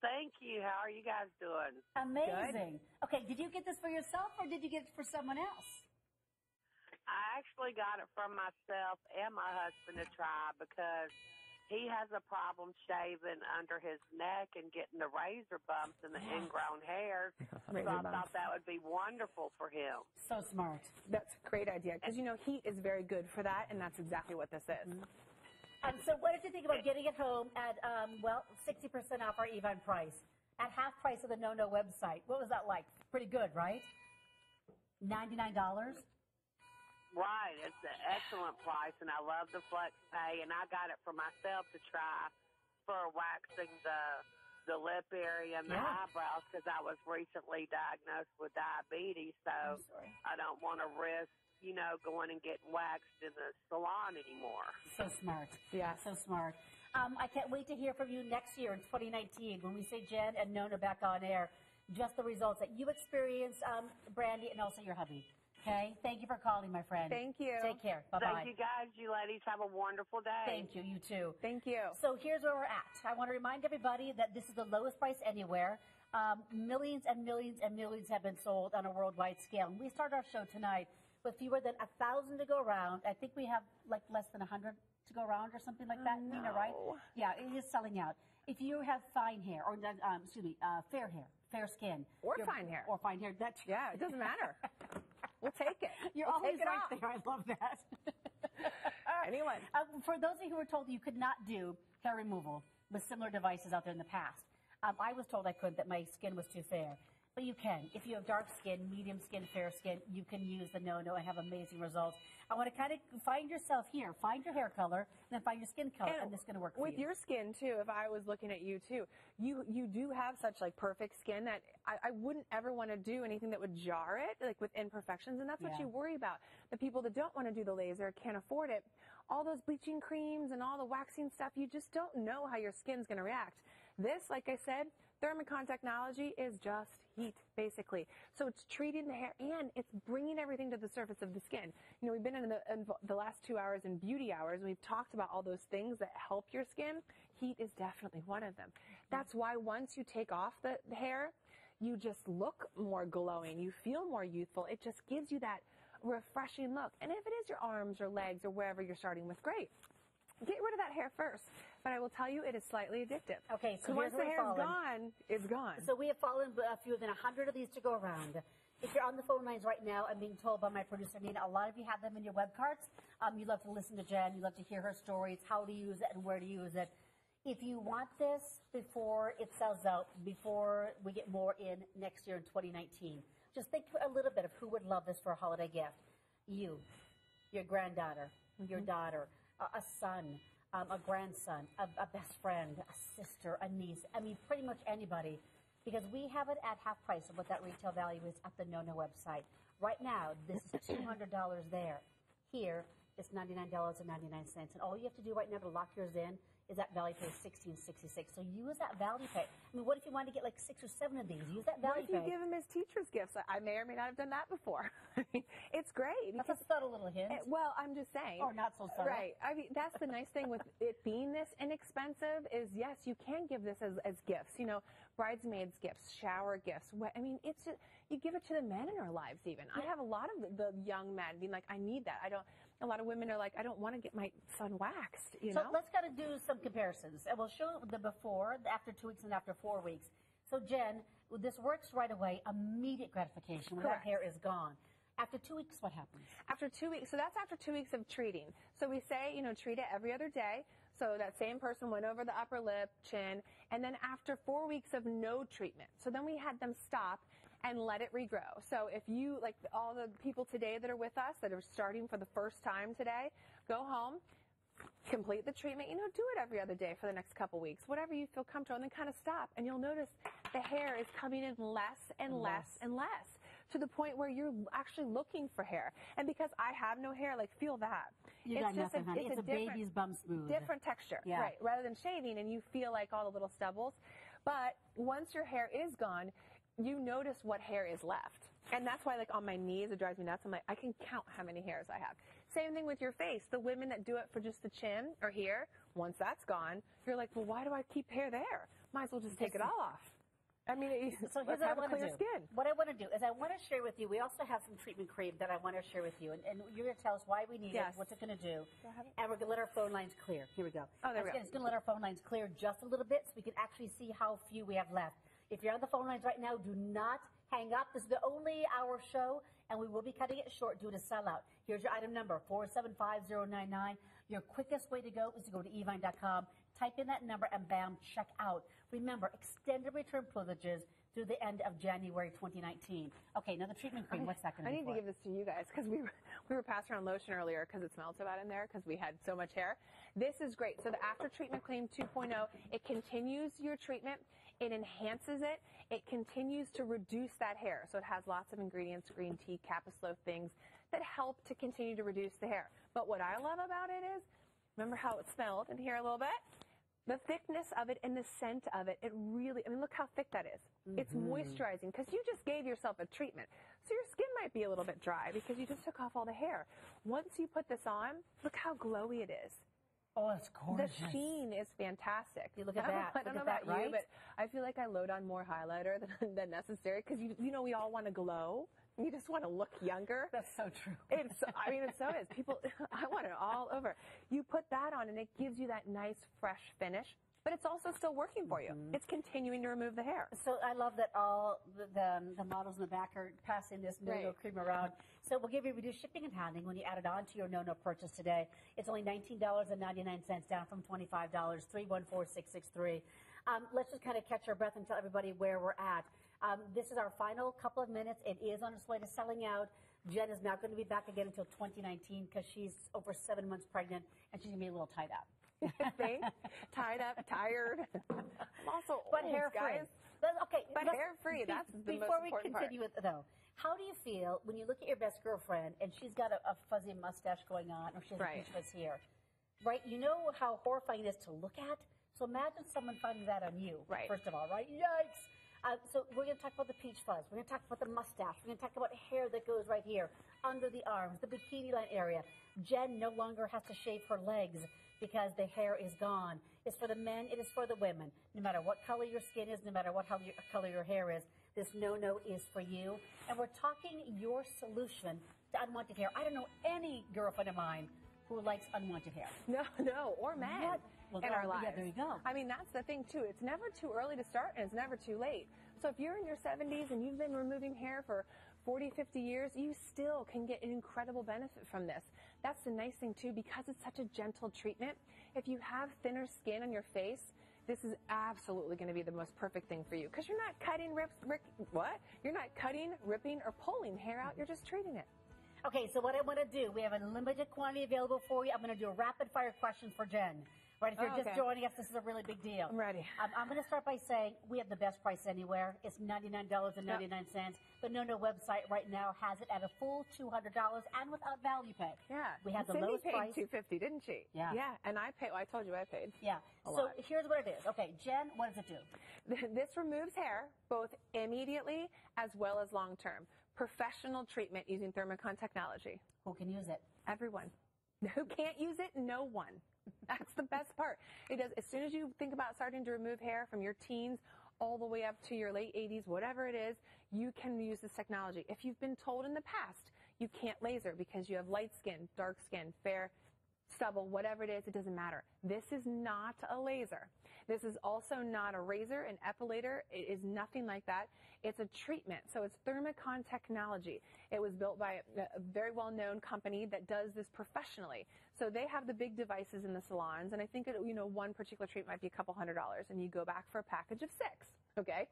Thank you. How are you guys doing? Amazing. Good. Okay, did you get this for yourself, or did you get it for someone else? I actually got it from myself and my husband to try because he has a problem shaving under his neck and getting the razor bumps and the ingrown hairs. So I thought that would be wonderful for him. So smart. That's a great idea because, you know, heat is very good for that, and that's exactly what this is. So what did you think about getting it home at, 60% off our Evine price? At half price of the No website. What was that like? Pretty good, right? $99? Right. It's an excellent price, and I love the flex pay, and I got it for myself to try for waxing the lip area and the eyebrows because I was recently diagnosed with diabetes, so I don't want to risk, you know, going and getting waxed in the salon anymore. So smart. Yeah. So smart. I can't wait to hear from you next year in 2019 when we see Jen and Nona back on air, just the results that you experienced, Brandy, and also your hubby. Okay? Thank you for calling, my friend. Thank you. Take care. Bye-bye. Thank you, guys. You ladies have a wonderful day. Thank you. You too. Thank you. So here's where we're at. I want to remind everybody that this is the lowest price anywhere. Millions and millions and millions have been sold on a worldwide scale. And we start our show tonight with fewer than 1,000 to go around. I think we have like less than 100 to go around or something like that, Nina, right? Yeah, it is selling out. If you have fine hair, or fair hair, fair skin. Or fine hair. Or fine hair. Yeah, it doesn't matter. We'll take it. You're always right there. I love that. Anyone. For those of you who were told you could not do hair removal with similar devices out there in the past, I was told I couldn't, that my skin was too fair. But you can. If you have dark skin, medium skin, fair skin, you can use the No and have amazing results. I want to kind of find yourself here. Find your hair color, and then find your skin color, and this is going to work for you. With your skin, too, if I was looking at you, too, you do have such, like, perfect skin that I wouldn't ever want to do anything that would jar it, like, with imperfections, and that's what you worry about. The people that don't want to do the laser, can't afford it, all those bleaching creams and all the waxing stuff, you just don't know how your skin's going to react. This, like I said, Thermicon technology is just heat, basically. So it's treating the hair, and it's bringing everything to the surface of the skin. You know, we've been in the last 2 hours in beauty hours, and we've talked about all those things that help your skin. Heat is definitely one of them. That's why once you take off the hair, you just look more glowing. You feel more youthful. It just gives you that refreshing look. And if it is your arms or legs or wherever you're starting with, great. Get rid of that hair first. But I will tell you, it is slightly addictive. Okay, so once the hair is gone, it's gone. So we have fallen fewer than 100 of these to go around. If you're on the phone lines right now, I'm being told by my producer, Nina, a lot of you have them in your web cards. You love to listen to Jen. You love to hear her stories, how to use it and where to use it. If you want this before it sells out, before we get more in next year in 2019, just think a little bit of who would love this for a holiday gift. You, your granddaughter, your daughter, a son, a grandson, a best friend, a sister, a niece. I mean, pretty much anybody, because we have it at half price of what that retail value is at the No website. Right now, this is $200 there. Here, it's $99.99, and all you have to do right now to lock yours in is that value pay $16.66. So use that value pay. I mean, what if you want to get like 6 or 7 of these? Use that value pay. What if you give them as teacher's gifts? I may or may not have done that before. It's great. That's a subtle little hint. Well, I'm just saying. Or not so subtle. Right. I mean, that's the nice thing with it being this inexpensive is, yes, you can give this as gifts. You know, bridesmaids gifts, shower gifts. I mean, it's just, you give it to the men in our lives even. I have a lot of the young men being like, I need that. A lot of women are like, I don't want to get my son waxed, you know? So let's kind of do some comparisons. And we'll show the before, the after 2 weeks, and after 4 weeks. So, Jen, this works right away, immediate gratification when that hair is gone. After 2 weeks, what happens? After 2 weeks, so that's after 2 weeks of treating. So we say, you know, treat it every other day. So that same person went over the upper lip, chin, and then after 4 weeks of no treatment. So then we had them stop and let it regrow. So if you, like all the people today that are with us that are starting for the first time today, go home, complete the treatment, you know, do it every other day for the next couple weeks, whatever you feel comfortable, and then kind of stop. And you'll notice the hair is coming in less and less and less to the point where you're actually looking for hair. And because I have no hair, like, feel that. You got nothing, honey. It's a baby's bum smooth. Different texture, right? Rather than shaving and you feel like all the little stubbles. But once your hair is gone, you notice what hair is left. And that's why, like, on my knees, it drives me nuts. I'm like, I can count how many hairs I have. Same thing with your face. The women that do it for just the chin or here, once that's gone, you're like, well, why do I keep hair there? Might as well just take it all off. I mean, So here's what I want to do. Skin. What I want to do is I want to share with you. We also have some treatment cream that I want to share with you, and you're going to tell us why we need it, what's it going to do, and we're going to let our phone lines clear. Here we go. Oh, there we go. It's going to let our phone lines clear just a little bit so we can actually see how few we have left. If you're on the phone lines right now, do not hang up. This is the only hour show, and we will be cutting it short due to sellout. Here's your item number, 475099. Your quickest way to go is to go to evine.com, type in that number, and bam, check out. Remember, extended return privileges through the end of January 2019. Okay, now the treatment cream, what's that going to be I need to give this to you guys because we were passing around lotion earlier because it smelled so bad in there because we had so much hair. This is great. So the After Treatment Cream 2.0, it continues your treatment. It enhances it. It continues to reduce that hair. So it has lots of ingredients, green tea, capsule things that help to continue to reduce the hair. But what I love about it is, remember how it smelled in here a little bit? The thickness of it and the scent of it, it really, I mean, look how thick that is. It's moisturizing because you just gave yourself a treatment. So your skin might be a little bit dry because you just took off all the hair. Once you put this on, look how glowy it is. Oh, it's gorgeous. The sheen is fantastic. You look at that. I don't know about you, but I feel like I load on more highlighter than necessary because, you know, we all want to glow. You just want to look younger. That's so true. It so is. People, I want it all over. You put that on and it gives you that nice, fresh finish, but it's also still working for you. It's continuing to remove the hair. So I love that all the models in the back are passing this no-no cream around. So we'll give you reduced shipping and handling when you add it on to your no-no purchase today. It's only $19.99, down from $25, 314663. Let's just kind of catch our breath and tell everybody where we're at. This is our final couple of minutes. It is on its way to selling out. Jen is not going to be back again until 2019 because she's over 7 months pregnant and she's going to be a little tied up. Think? Tied up, tired. I'm also old, but hair-free. Okay, but hair-free, that's the most Before we important continue with though, how do you feel when you look at your best girlfriend and she's got a fuzzy mustache going on or she has a peach fuzz here? Right? You know how horrifying it is to look at? So imagine someone finding that on you, first of all, right? Yikes! So we're going to talk about the peach fuzz. We're going to talk about the mustache. We're going to talk about hair that goes right here, under the arms, the bikini line area. Jen no longer has to shave her legs because the hair is gone. It's for the men. It is for the women. No matter what color your skin is, no matter what color your hair is, this no-no is for you. And we're talking your solution to unwanted hair. I don't know any girlfriend of mine who likes unwanted hair. No, or men. Well, in our lives. Yeah, there you go. I mean, that's the thing, too. It's never too early to start, and it's never too late. So if you're in your 70s and you've been removing hair for 40, 50 years, you still can get an incredible benefit from this. That's the nice thing, too, because it's such a gentle treatment. If you have thinner skin on your face, this is absolutely going to be the most perfect thing for you because you're not cutting, You're not cutting, ripping, or pulling hair out. You're just treating it. Okay, so what I want to do, we have a limited quantity available for you. I'm going to do a rapid-fire question for Jen. Right, if you're just joining us, this is a really big deal. I'm ready. I'm going to start by saying we have the best price anywhere. It's $99.99. The No-No website right now has it at a full $200 and without value pay. Yeah. We have the Cindy lowest paid price. $250, didn't she? Yeah. Yeah, and I paid. Well, I told you I paid. Yeah. So here's what it is. Okay, Jen, what does it do? This removes hair both immediately as well as long term. Professional treatment using Thermocon technology. Who can use it? Everyone. Who can't use it? No one. That's the best part. It does. As soon as you think about starting to remove hair from your teens all the way up to your late 80s, whatever it is, you can use this technology. If you've been told in the past you can't laser because you have light skin, dark skin, fair, stubble, whatever it is, it doesn't matter. This is not a laser. This is also not a razor, an epilator. It is nothing like that. It's a treatment. So it's Thermocon technology. It was built by a very well-known company that does this professionally. So they have the big devices in the salons, and I think one particular treatment might be a couple $100, and you go back for a package of 6. Okay?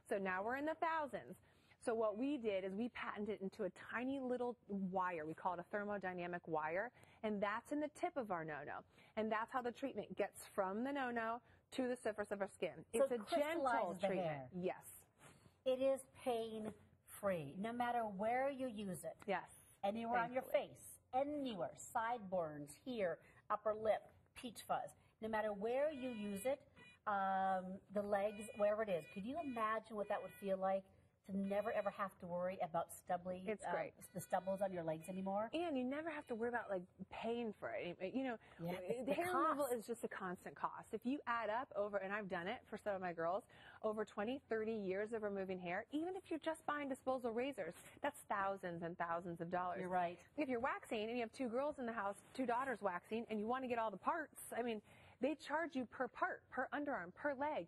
So now we're in the thousands. So what we did is we patented it into a tiny little wire. We call it a thermodynamic wire, and that's in the tip of our no-no. And that's how the treatment gets from the no-no to the surface of our skin. So it's a gentle treatment. Hair. Yes. It is pain-free, no matter where you use it. Yes. Anywhere on your face, anywhere, sideburns, here, upper lip, peach fuzz. No matter where you use it, the legs, wherever it is. Could you imagine what that would feel like to never ever have to worry about stubbly, It's great. The stubbles on your legs anymore. And you never have to worry about like paying for it. You know, the hair removal is just a constant cost. If you add up over, and I've done it for some of my girls, over 20, 30 years of removing hair, even if you're just buying disposable razors, that's thousands and thousands of dollars. You're right. If you're waxing and you have 2 girls in the house, 2 daughters waxing, and you want to get all the parts, I mean, they charge you per part, per underarm, per leg,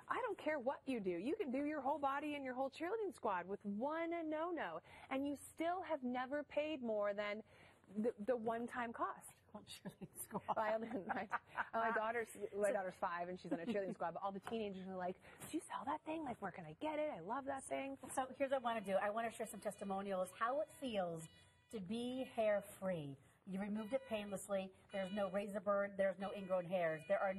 I don't care what you do. You can do your whole body and your whole cheerleading squad with one no-no, and you still have never paid more than the one-time cost. Cheerleading squad. My daughter's 5 and she's on a cheerleading squad, but all the teenagers are like, "Do you sell that thing? Like, where can I get it? I love that thing." So here's what I want to do. I want to share some testimonials, how it feels to be hair-free. You removed it painlessly. There's no razor burn. There's no ingrown hairs. There's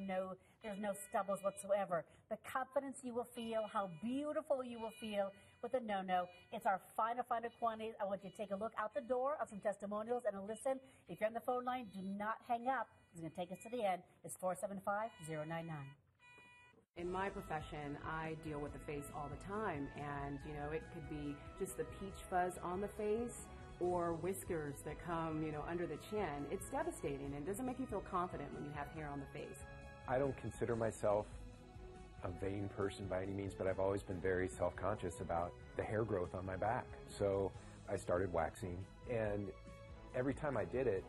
no stubbles whatsoever. The confidence you will feel, how beautiful you will feel with a no-no. It's our final quantities. I want you to take a look out the door of some testimonials and listen. If you're on the phone line, do not hang up. It's going to take us to the end. It's 475-099. In my profession, I deal with the face all the time, and you know, it could be just the peach fuzz on the face or whiskers that come, you know, under the chin. It's devastating and doesn't make you feel confident when you have hair on the face. I don't consider myself a vain person by any means, but I've always been very self-conscious about the hair growth on my back. So I started waxing, and every time I did it,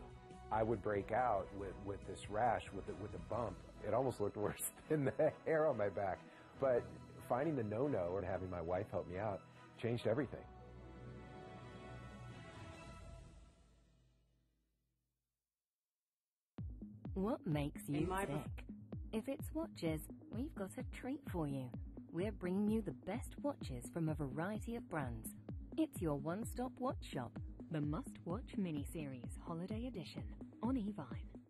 I would break out with this rash, with a bump. It almost looked worse than the hair on my back. But finding the no-no and having my wife help me out changed everything. What makes you tick? If it's watches, we've got a treat for you. We're bringing you the best watches from a variety of brands. It's your one-stop watch shop, the Must-Watch Mini-Series Holiday Edition on Evine.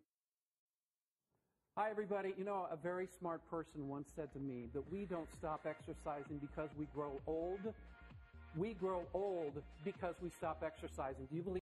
Hi, everybody. You know, a very smart person once said to me that we don't stop exercising because we grow old. We grow old because we stop exercising. Do you believe